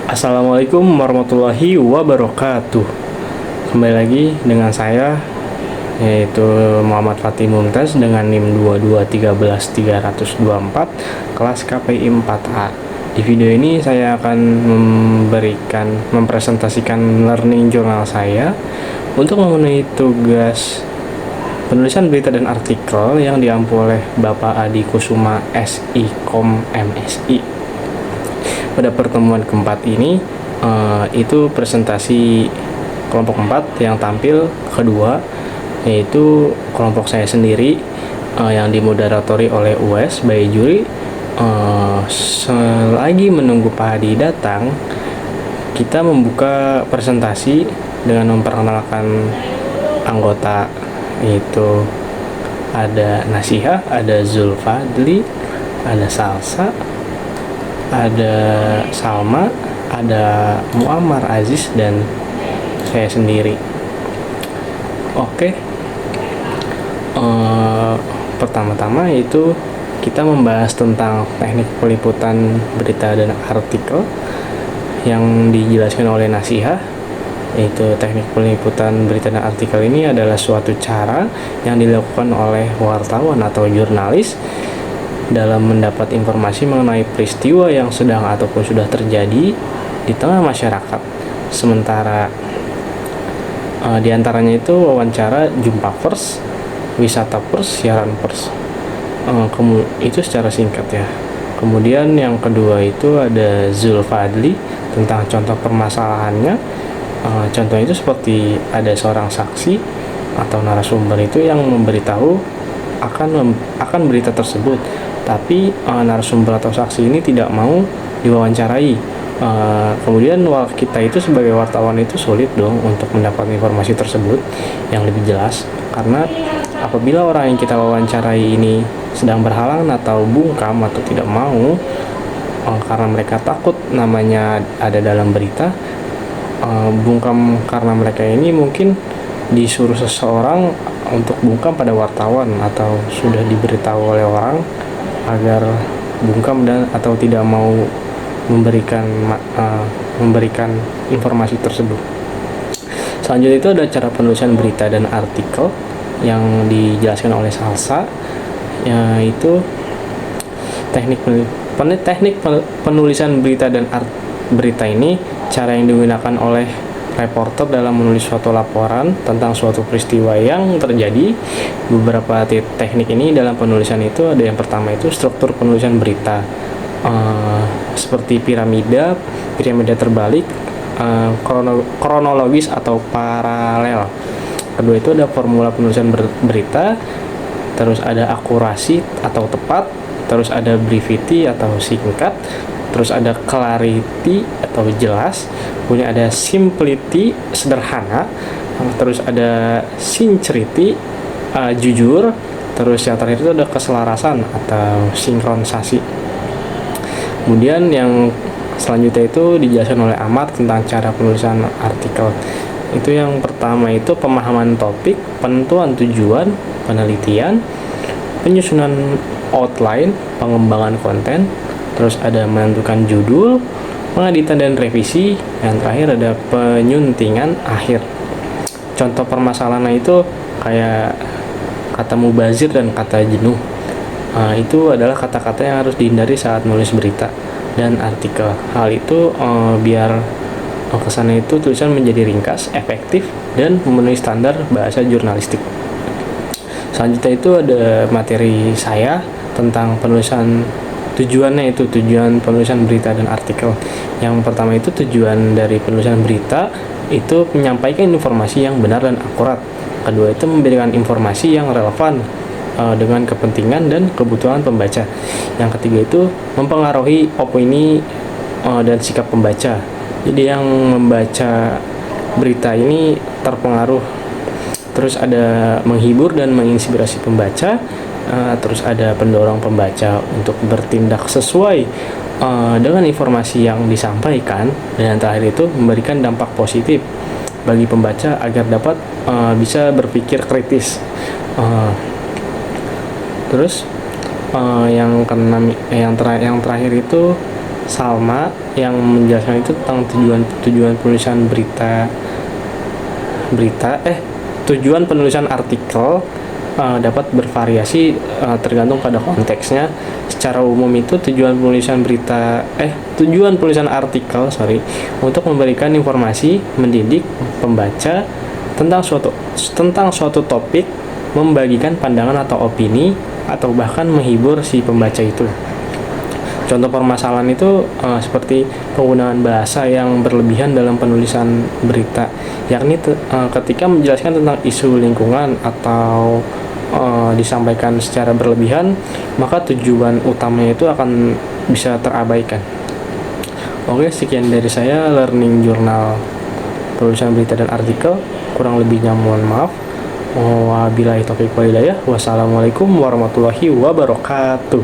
Assalamualaikum warahmatullahi wabarakatuh. Kembali lagi dengan saya, yaitu Muhammad Fatih Mumtaz dengan NIM 2213324 kelas KPI 4A. Di video ini saya akan mempresentasikan learning journal saya untuk memenuhi tugas penulisan berita dan artikel yang diampu oleh Bapak Adi Kusuma SI.Com MSI. Pada pertemuan keempat ini itu presentasi kelompok 4 yang tampil kedua, yaitu kelompok saya sendiri yang dimoderatori oleh US by Juri. Selagi menunggu Pak Hadi datang, kita membuka presentasi dengan memperkenalkan anggota, yaitu ada Nasihah, ada Zulfadli, ada Salsa, ada Salma, ada Muammar Aziz, dan saya sendiri. Oke, pertama-tama itu kita membahas tentang teknik peliputan berita dan artikel yang dijelaskan oleh Nasihah, yaitu teknik peliputan berita dan artikel ini adalah suatu cara yang dilakukan oleh wartawan atau jurnalis dalam mendapat informasi mengenai peristiwa yang sedang ataupun sudah terjadi di tengah masyarakat. Sementara diantaranya itu wawancara, jumpa pers, wisata pers, siaran pers. Itu secara singkat ya. Kemudian yang kedua itu ada Zulfadli tentang contoh permasalahannya. Contohnya itu seperti ada seorang saksi atau narasumber itu yang memberitahu akan berita tersebut, tapi narasumber atau saksi ini tidak mau diwawancarai. Kemudian kita itu sebagai wartawan itu sulit dong untuk mendapat informasi tersebut yang lebih jelas, karena apabila orang yang kita wawancarai ini sedang berhalangan atau bungkam atau tidak mau karena mereka takut namanya ada dalam berita, bungkam karena mereka ini mungkin disuruh seseorang untuk bungkam pada wartawan atau sudah diberitahu oleh orang agar bungkam dan atau tidak mau memberikan informasi tersebut. Selanjutnya itu ada cara penulisan berita dan artikel yang dijelaskan oleh Salsa, yaitu teknik penulisan berita dan berita ini cara yang digunakan oleh reporter dalam menulis suatu laporan tentang suatu peristiwa yang terjadi. Beberapa teknik ini dalam penulisan itu ada yang pertama itu struktur penulisan berita, seperti piramida terbalik, kronologis atau paralel. Kedua itu ada formula penulisan berita, terus ada akurasi atau tepat, terus ada brevity atau singkat, terus ada clarity atau jelas, kemudian ada simplicity sederhana, terus ada sincerity jujur, terus yang terakhir itu ada keselarasan atau sinkronisasi. Kemudian yang selanjutnya itu dijelaskan oleh Amar tentang cara penulisan artikel. Itu yang pertama itu pemahaman topik, penentuan tujuan, penelitian, penyusunan outline, pengembangan konten, terus ada menentukan judul, pengeditan dan revisi, yang terakhir ada penyuntingan akhir. Contoh permasalahan itu kayak kata mubazir dan kata jenuh. Itu adalah kata-kata yang harus dihindari saat nulis berita dan artikel. Hal itu biar kesannya itu tulisan menjadi ringkas, efektif, dan memenuhi standar bahasa jurnalistik. Selanjutnya itu ada materi saya tentang penulisan. Tujuannya itu tujuan penulisan berita dan artikel. Yang pertama itu tujuan dari penulisan berita itu menyampaikan informasi yang benar dan akurat. Kedua itu memberikan informasi yang relevan dengan kepentingan dan kebutuhan pembaca. Yang ketiga itu mempengaruhi opini dan sikap pembaca. Jadi yang membaca berita ini terpengaruh. Terus ada menghibur dan menginspirasi pembaca. Terus ada pendorong pembaca untuk bertindak sesuai dengan informasi yang disampaikan, dan yang terakhir itu memberikan dampak positif bagi pembaca agar dapat bisa berpikir kritis. Terus yang terakhir itu Salma yang menjelaskan itu tentang tujuan penulisan tujuan penulisan artikel dapat bervariasi tergantung pada konteksnya. Secara umum itu tujuan penulisan artikel untuk memberikan informasi mendidik pembaca tentang suatu topik, membagikan pandangan atau opini, atau bahkan menghibur si pembaca itu. Contoh permasalahan itu seperti penggunaan bahasa yang berlebihan dalam penulisan berita, yakni ketika menjelaskan tentang isu lingkungan atau disampaikan secara berlebihan, maka tujuan utamanya itu akan bisa terabaikan. Oke, sekian dari saya, Learning Journal penulisan berita dan artikel. Kurang lebihnya mohon maaf. Wabillahi taufiq wal hidayah. Wassalamualaikum warahmatullahi wabarakatuh.